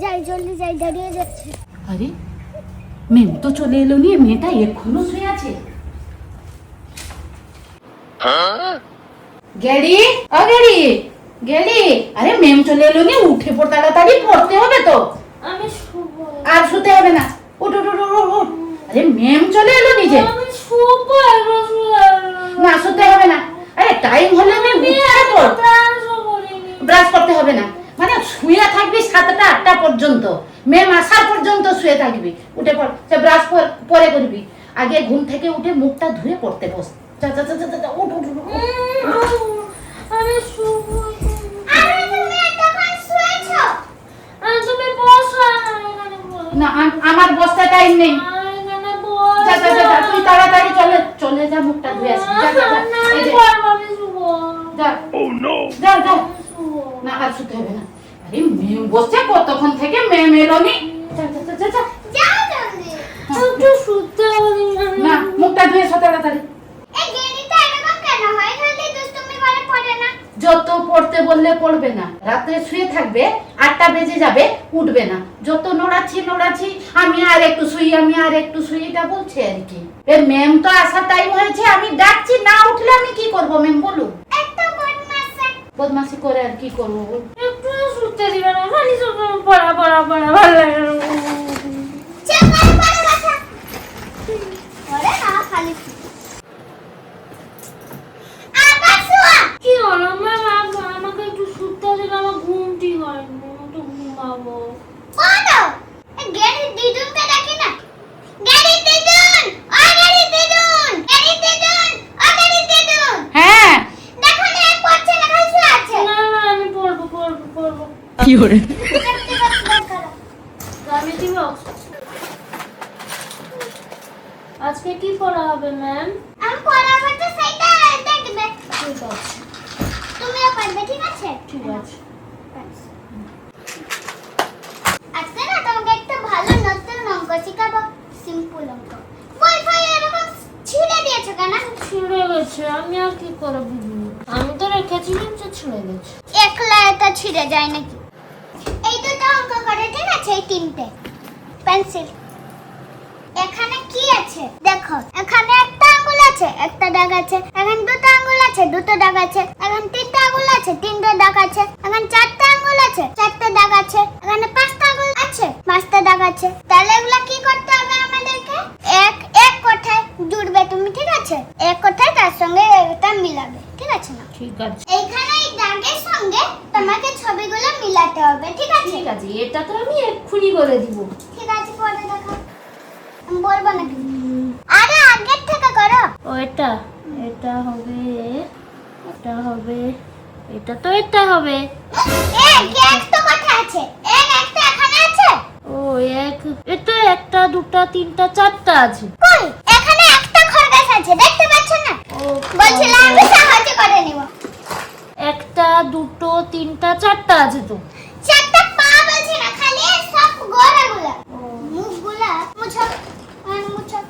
যাই জলদি যাই, দাঁড়িয়ে যাচ্ছে। আরে মেম তো চলে এলো নি, মেয়েটা এখনো শুয়ে আছে। গেড়ি ও গেড়ি গেড়ি, আরে মেম চলে এলো নি, উঠে পড় তাড়াতাড়ি, পড়তে হবে তো। আমি শুবো। আর শুতে হবে না, উঠ উঠ উঠ উঠ উঠ। আরে মেম চলে এলো নিজে। আমি শুবো, না শুতে হবে না, আরে টাইম হলে আমি উঠে পড়। ব্রাশ করতে হবে না, মানে শুয়ে থাকবি 7টা 8টা পর্যন্ত, মেম আসার পর্যন্ত শুয়ে থাকবি। উঠে পড়, সে ব্রাশ পরে করবি, আগে ঘুম থেকে উঠে মুখটা ধুয়ে পড়তে বস। যা যা যা যা, উঠ উঠ উঠ। আমি শুবো। আরে তুমি এতক্ষণ শুয়েছো? তুমি বসো, না আমার বসতে টাইম নেই। এখানে বসো। যা যা যা, তুই তাড়াতাড়ি চলে যা, মুখটা ধুয়ে আসবি। যা যা যা, এই যে আমি শুবো। যা। Oh no, যা যা। না আর শুতে হবে না। আরে মেম বসছে কতক্ষণ থেকে, মেম এলো নি। যা যা যা যা। যাও জলদি। একটু শুতে হবে না, মুখটা ধুয়ে এসো তাড়াতাড়ি। এই গেনিতে এরকম কেন হয়? খালি দুষ্টুমি করে পড়ে না। যত পড়তে বললে পড়বে না, রাতে শুয়ে থাকবে, 8টা বেজে যাবে, উঠবে না। যত নোড়াচ্ছি, আমি আর একটু শুই, এটা বলছে আর কি। এ ম্যাম তো আসার টাইম হয়েছে, আমি ডাকছি, না উঠলে আমি কি করব ম্যাম বলুন? এত বদমাশি করে আর কি করব? একটু শুতে দিবে না, খালি শুধু পড়া ভালো লাগে না। চেঙ্গার পড়া বাসা পড়ে না, খালি আবার শুয়া। কি হলো ম্যাম? আমাকে একটু শুতে দিলে, আমার ঘুমটি হয় না, একটু ঘুমাবো। বলো, গেরি দিদুনকে ডাকি না? গেরি দিদুন, ও গেরি দিদুন, গেরি দিদুন, ও গেরি দিদুন। হ্যাঁ দেখো না, এক পড়ছে না, খালি শুয়ে আছে। না আমি পড়বো। কি করে? আমি দিব। আজকে কি পড়া হবে ম্যাম? আমি পড়াবো তো সেটা দেখবে। ঠিক আছে, তুমিও পড়বে, ঠিক আছে? ঠিক আছে। আজকে না তোমাকে একটা ভালো নতুন অঙ্ক শেখাবো, সিম্পল অঙ্ক। ওয়াইফাই এরকম ছিঁড়ে দিয়েছো কেন? ছিঁড়ে গেছে, আমি আর কি করে বুঝবো? আমি তো রেখেছিলাম যে ছিঁড়ে গেছে। একলা এটা ছিঁড়ে যায় নাকি? এই দুটো অঙ্ক করে, ঠিক আছে? এই 3টে পেন্সিল। এখানে কি আছে দেখো, এখানে একটা আঙ্গুল আছে, একটা দাগ আছে। এখানে দুটো আঙ্গুল আছে, দুটো দাগ আছে। এখানে 3টে আঙ্গুল আছে, 3টে দাগ আছে। এখানে 4টে আঙ্গুল আছে, 4টে দাগ আছে। এখানে 5টা আঙ্গুল আছে, 5টা দাগ আছে। তাহলে এগুলা কি করতে হবে আমাদেরকে? এক কথায় জুড়বে তুমি, ঠিক আছে? এক কথায় তার সঙ্গে এটা মিলাবে, ঠিক আছে না? ঠিক আছে। এইখানে এই দাগের সঙ্গে তোমাকে ছবিগুলো মিলাতে হবে, ঠিক আছে? ঠিক আছে, এটা তো আমি এক্ষুনি করে দিব। ঠিক আছে, পরে দেখো, আমি বলবো না। আরে আগের থেকে করো। ও এটা হবে, এটা হবে, এটা তো এটা হবে। এক তো কথা আছে, একটা এখানে আছে। ও এটা 1 2 3 4টা আছে। কই, এখানে একটা খরগোশ আছে, দেখতে পাচ্ছ না? ও বলছিলাম আমি সাহায্য করে নিব। 1 2 3 4টা আছে তো। 4টা পা বলছি না, খালি সব গোড়াগুলো, মুখগুলা মুছো, মুছো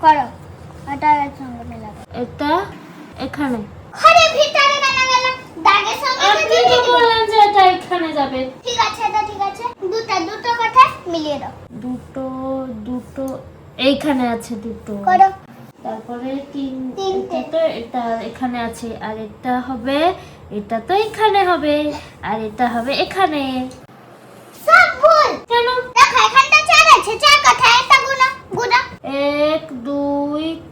করো। এটা এর সঙ্গে মিলাবে। এটা এখানে। আরে ভিতরে কেন গেল? দাগের সঙ্গে আপনি তো বললেন যে এটা এখানে যাবে। ঠিক আছে, এটা ঠিক আছে। দুটো কথা মিলিয়ে দাও। দুটো এইখানে আছে, দুটো। করো। তারপরে 3 তিনটে। এটা তো এটা এখানে আছে, আর এটা হবে, এটা তো এখানে হবে, আর এটা হবে এখানে। সব ভুল। কেন? দেখো এখানটা 4 আছে, 4 কথা একটা গুণা। 1 2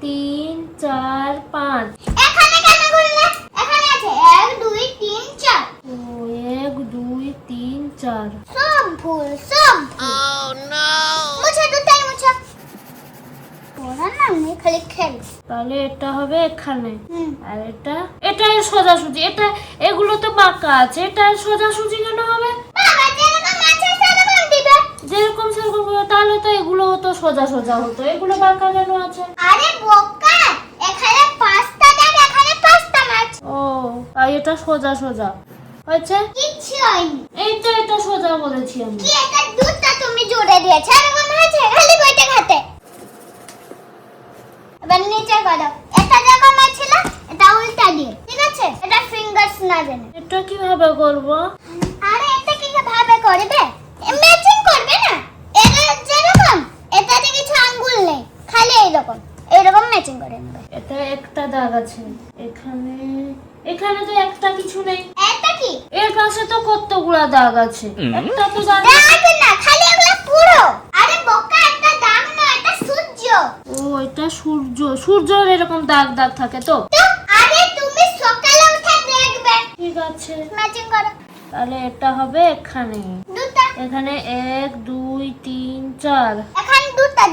3 4 5। এখানে কেন গুনলে? এখানে আছে 1 2 3 4। ও 1 2 3 4। সব ভুল, সব। Oh no! মুছো, দুটাই মুছো। পড়া না, আমি খালি খেল। তাহলে এটা হবে এখানে, হুম। আর এটা সোজাসুজি। এগুলো তো বাঁকা আছে, এটা সোজাসুজি কেন হবে? বাবা যেরকম আছে সেরকম দিবে। যেরকম সেরকম হবে, তাহলে তো এগুলো তো সোজা হতো, এগুলো বাঁকা কেন আছে? আরে বোকা, এখানে 5টা দাগ, এখানে 5টা মাছ। ও আর এটা সোজা হয়েছে। কিচ্ছু হয়নি। এটা সোজা বলেছি আমি। কি এটা দুধটা তুমি জুড়ে দিয়েছো, এরকম হয়েছে? খালি বইটা খাতে। এবার নিচে করো। এটা যেরকম ছিল, এটা উল্টা দিয়ে, ঠিক আছে? এটা ফিঙ্গারস না জানে। এটা কিভাবে করব? আরে এটা কি করবে ম্যাচিং করবে না এটা যেরকম এটাতে কিছু আঙ্গুল নেই খালি এইরকম এইরকম ম্যাচিং করে নেবে এটা একটা দাগ আছে এখানে এখানে তো একটা কিছু নেই এটা কি এর পাশে তো কতগুলা দাগ আছে একটা তো দাগ দাগ না খালি এগুলো পুরো আরে বোকা একটা দাগ না এটা সূর্য ও এটা সূর্য সূর্যের এরকম দাগ দাগ থাকে তো তো আরে তুমি সকালে উঠে দেখবে ঠিক আছে ম্যাচিং করো তাহলে এটা হবে এখানে দুটো এখানে 1 2 3 4 এখন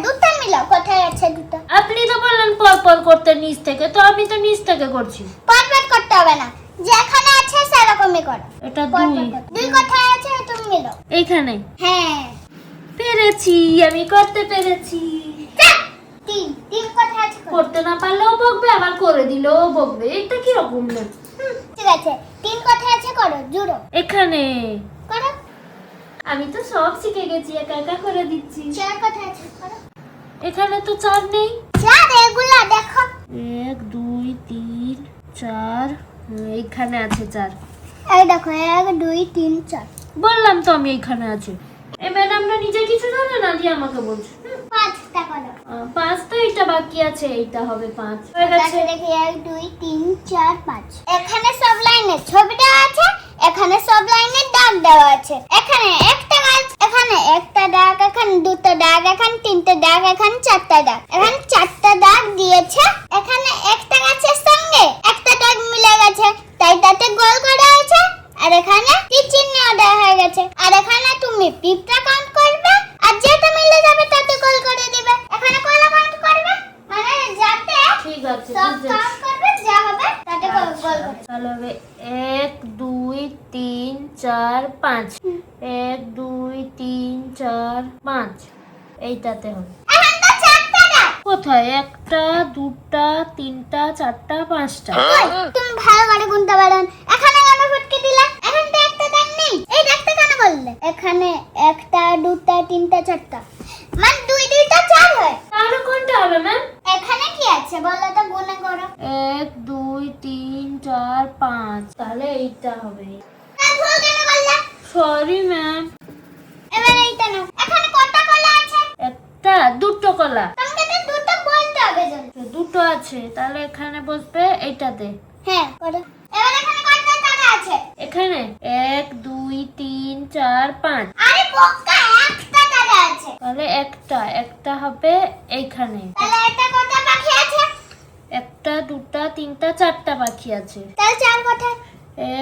দুটো মিলাও কোথায় আছে দুটো আপনি তো বললেন পর পর করতে নিচ থেকে তো আমি তো নিচ থেকে করছি পারফেক্ট করতে হবে না যেখানে আছে সেরকমই করো এটা পর 2 পর করো। দুই কোথায় আছে তুমি মিলাও এইখানে হ্যাঁ পেরেছি আমি করতে পেরেছি তিন কোথায় আছে করো। করতে না পারলেও বকবে আবার করে দিলেও বকবে এটা কি রকম না ঠিক আছে তিন কোথায় আছে করো জুড়ো এখানে করো আমি তো সব শিখে গেছি একা একা করে দিচ্ছি চার কোথায় আছে করো এখানে তো 4 নেই চার এগুলা দেখো 1 2 3 4 এইখানে আছে 4 এই দেখো 1 2 3 4 বললাম তো আমি এইখানে আছি এই ম্যাডামটা নিজে কিছু জানে না যে আমাকে বলছে পাঁচটা করো 5 তো এটা বাকি আছে এইটা হবে 5 হয়ে গেছে তাহলে দেখি 1 2 3 4 5 এখানে সব লাইনে ছবি দেওয়া আছে এখানে সব লাইনে দাগ দেওয়া আছে এখানে একটা গাছ এখানে একটা দাগ এখানে দুটো দাগ এখানে তিনটে দাগ এখানে চারটা দাগ এখানে চারটা দাগ দিয়েছে এখানে একটা গাছের সঙ্গে একটা দাগ মিলে গেছে তাই তাতে গোল করা আছে আর এখানে তীর চিহ্ন দেওয়া হয়ে গেছে আর এখানে তুমি পিঁপড়া কাউন্ট করবে আর যেটা মিলে যাবে তাতে গোল করে দিবে এখানে কলা কাউন্ট করবে মানে যাতে ঠিক আছে সব বুঝেছি কাউন্ট করবে যা হবে তাতে গোল গোল করে তাহলে হবে 1 2 3 4 5 1 2 3 4 5 এইটাতে হবে এখন তো চারটা দাগ কোথায় একটা দুটা তিনটা চারটা পাঁচটা ওই, তুমি ভালো করে গুনতে পারো না। এখানে কেন ফুটকে দিলা এখন তো একটা দাগ নেই এই দাগটা কেন বললে এখানে একটা দুটা তিনটা চারটা মানে দুই দুইটা চার হয় তাহলে কোনটা হবে ম্যাম এখানে কি আছে বলো তো গুনে করো 1 2 3 4 5 তাহলে এইটা হবে না ভুল কেন বললা সরি ম্যাম এবার এইটা নাও এখানে কটা কলা আছে একটা দুটো কলা তোমাকে তো দুটো বলতে হবে জন্য দুটো আছে তাহলে এখানে বসবে এইটাতে হ্যাঁ করো এবার এখানে কটা টাকা আছে এখানে 1 2 3 4 5 আরে বক্কা একটা টাকা আছে তাহলে একটা হবে এইখানে তাহলে এটা কটা বাকি আছে একটা দুটা তিনটা চারটা পাখি আছে তাহলে চার কোথায়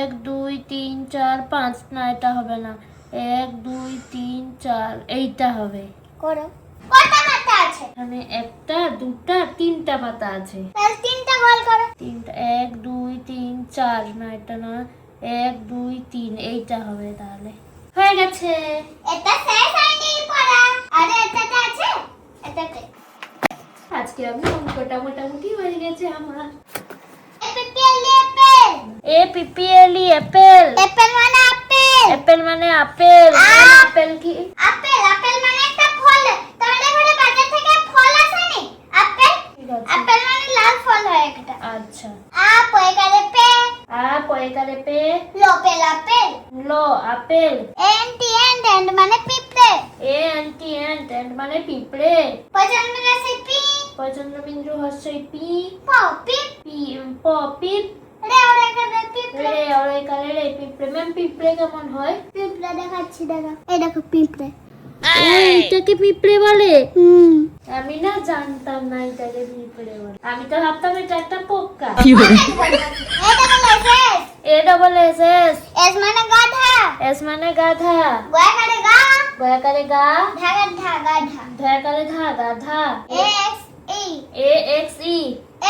1 2 3 4 5 না এটা হবে না 1 2 3 4 এইটা হবে করো কটা পাতা আছে এখানে একটা দুটা তিনটা পাতা আছে তাহলে তিনটা গোল করো তিনটা 1 2 3 4 না এটা না 1 2 3 এইটা হবে তাহলে হয়ে গেছে এটা শেষ হয়নি পড়া আরে এটাতে আছে এটাতে আজকে আমি অঙ্কটা মোটামুটি হয়ে গেছে আমার এপিপিএলি অ্যাপেল এপিপিএলি অ্যাপেল অ্যাপেল মানে আপেল অ্যাপেল মানে আপেল আপেল কি আপেল আপেল মানে একটা ফল তোমাদের ঘরে বাজার থেকে ফল আসেনি আপেল ঠিক আছে আপেল মানে লাল ফল হয় একটা আচ্ছা পয়কারে পে পয়কারে পে লোপেল আপেল লো আপেল এন্টি এন্ড মানে পিঁপড়ে এন্টি এন্ড মানে পিঁপড়ে পছন্দ আছে পি পছন্দ বিন্দু হচ্ছে পি প পিপ পি প পিপ রে ওরে করে পিঁপড়ে রে আর এখানে রে পিঁপড়ে ম্যাম পিঁপড়ে কেমন হয় পিঁপড়ে দেখাচ্ছি দেখো এই দেখো পিঁপড়ে এটাকে পিঁপড়ে বলে হুম আমি না জানতাম না এটাকে পিঁপড়ে বলে আমি তো ভাবতাম এটা একটা পোকা এটা বলে শেষ এ ডবল এস এস এস মানে গাধা এস মানে গাধা গয়া করে গা গয়া করে গা ধাগা ধা গাধা ধয়া করে ধা গাধা এক্স ই এ এক্স ই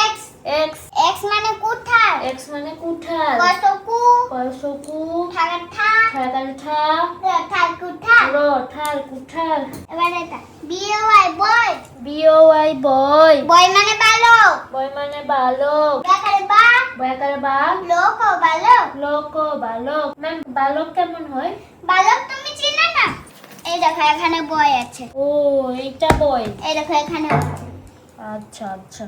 এক্স এক্স এক্স মানে কুঠার এক্স মানে কুঠার কসকু কসকু ঠাগা ঠা ঠা করে ঠা ঠার কুঠার রো ঠার কুঠার এবার এটা B Y boy B O Y boy boy মানে বালক বয় মানে বালক গয়া করে বা বয়া করে বা লোক বালক লোক বালক ম্যাম বালক কেমন হয় বালক তুমি চিনো না এই দেখো এখানে বয় আছে ও এইটা বয় এই দেখো এখানে আছে আচ্ছা আচ্ছা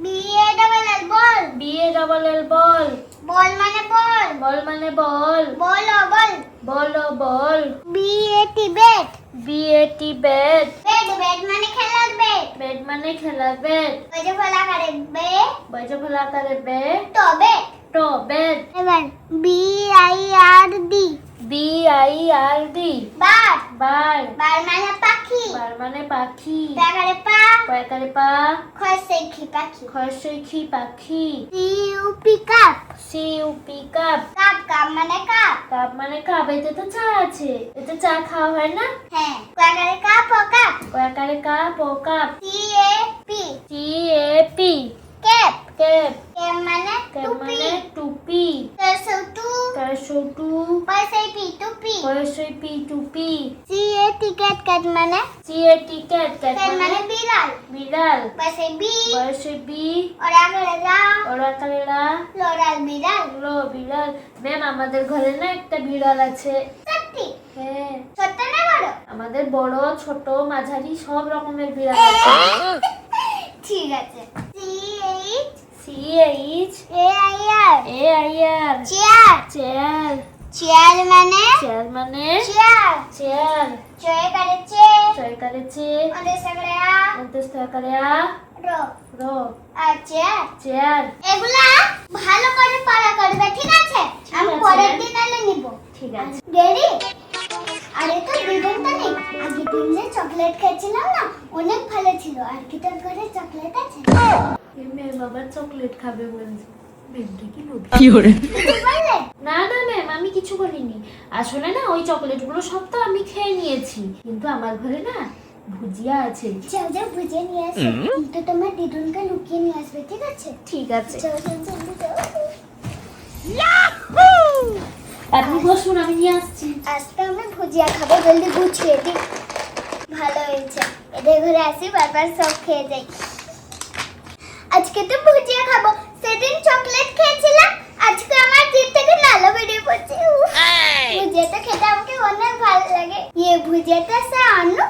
B A double L ball B A double L ball ball মানে বল বল মানে বল বলো বল বল বলো ball. B A T bat. B A T bat. Bat bat মানে খেলার বেড। বেড মানে খেলার বেড। বইজে ফলা করে বে। বইজে ফলা করে বে। তো বেড। তো বেড। এবার বিআইআরডি। বিআইআরডি। বার্ড। বার্ড। বার্ড মানে পাখি। বার্ড মানে পাখি। টাকারে পা। কয়কারে পা। খরসেখি পাখি। খরসইখি পাখি। সিউপি কাপ। সিউপি কাপ। কাপ কাপ মানে কাপ। কাপ মানে কাপ। এতে তো চা আছে, এতে চা খাওয়া হয় না? হ্যাঁ টাকারে কাপ ও কাপ। কয়কারে কাপ ও cup. C A P. C A P. Cap. Cap. Cap মানে ক্যাপ টুপি। মানে টুপি। কারসটু। কারসটু। পয়সাপি টুপি। কয়সইপি টুপি। সিএটি ক্যাট ক্যাট মানে সিএটি ক্যাট। ক্যাট ক্যাট মানে মানে বিড়াল। বিড়াল। পয়সাপি। কয়সইপি। ওরা করে রা। ওরাকারে রা। লড়াল বিড়াল। লো বিড়াল। ম্যাম আমাদের ঘরে না একটা বিড়াল আছে। সত্যি হ্যাঁ, ছোট না বড়? আমাদের বড় ছোট মাঝারি সব রকমের বিড়াল আছে। ঠিক আছে। C H C H A I R. A I R. Chair. Chair. Chair মানে চেয়ার মানে চেয়ার। চেয়ার। চয়ে করে চে। চয়কারে চে। ওদের সঙ্গে আ। অন্তস তয়কারে আ। রো। রো। আর চেয়ার। চেয়ার। এগুলা ভালো করে পড়া করবে ঠিক আছে? আমি আছে। পরের দিন এলে নিব। ঠিক আছে। রেডি? আরে তো দিদুনটা নেই। আগের দিন যে চকলেট খেয়েছিলাম না অনেক ভালো ছিল। আর কি তোর ঘরে চকলেট আছে? ম্যাম আবার চকলেট খাবে বলছে। ম্যামটা কি লোভী। কিছু বললে? না না ম্যাম, আমি কিছু করিনি। আসলে না ওই চকলেটগুলো সব তো আমি খেয়ে নিয়েছি, কিন্তু আমার ঘরে না ভুজিয়া আছে। যাও যাও বুঝে নিয়ে আসো। কিন্তু তোমার দিদুনকে লুকিয়ে নিয়ে আসবে ঠিক আছে? ঠিক আছে। যাও যাও জলদি যাও। আপনি বসুন, আমি নিয়ে আসছি। আজকে আমি ভুজিয়া খাবো, জলদি গুছিয়ে দিই। ভালো হয়েছে, এদের ঘরে আসি বারবার সব খেয়ে যাই। আজকে তো ভুজিয়া খাবো, সেদিন চকলেট খেয়েছিলাম, আজকে আমার জিভ থেকে নালা বেরিয়ে পড়ছে। উফ, ভুজিয়াটা খেতে আমাকে অনেক ভালো লাগে। ভুজিয়াটা সে আনো,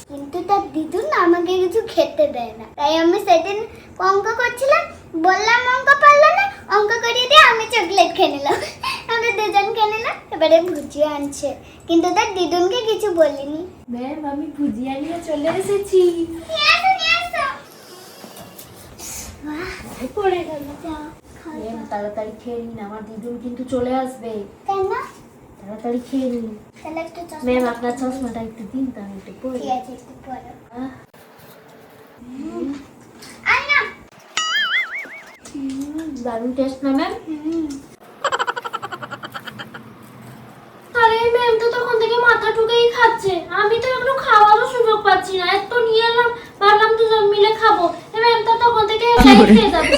কিন্তু তার দিদুন না আমাকে কিছু খেতে দেয় না। তাই আমি সেদিন অঙ্ক করছিলাম, বললাম অঙ্ক পারলো না, অঙ্ক করিয়ে দিয়ে আমি চকলেট খেয়ে নিলাম। আমরা দুজন খেয়ে নিলাম। এবারে ভুজিয়া আনছে, কিন্তু তার দিদুনকে কিছু বলিনি। ম্যাম আমি ভুজিয়া নিয়ে চলে এসেছি। নিয়ে আসো, নিয়ে আসো। বাহ, পড়ে গেল। যাও, খাও, ম্যাম যাও। তাড়াতাড়ি খেয়ে নিন, আমার দিদুন কিন্তু চলে আসবে। কেন? তাড়াতাড়ি খেয়ে নিন। তাহলে একটু চশমা- ম্যাম আপনার চশমাটা একটু দিন, তো আমি একটু পড়ি। ঠিক আছে, একটু পরো। আহ, আয় না। দারুণ টেস্ট না ম্যাম? হুম। আরে ম্যাম তো তখন থেকে মাথা ঠুকেই খাচ্ছে, আমি তো একটু খাওয়ারও সুযোগ পাচ্ছি না। এত নিয়ে এলাম, ভাবলাম দুজন মিলে খাবো, ম্যাম তো তখন থেকে একাই খেয়ে যাবে।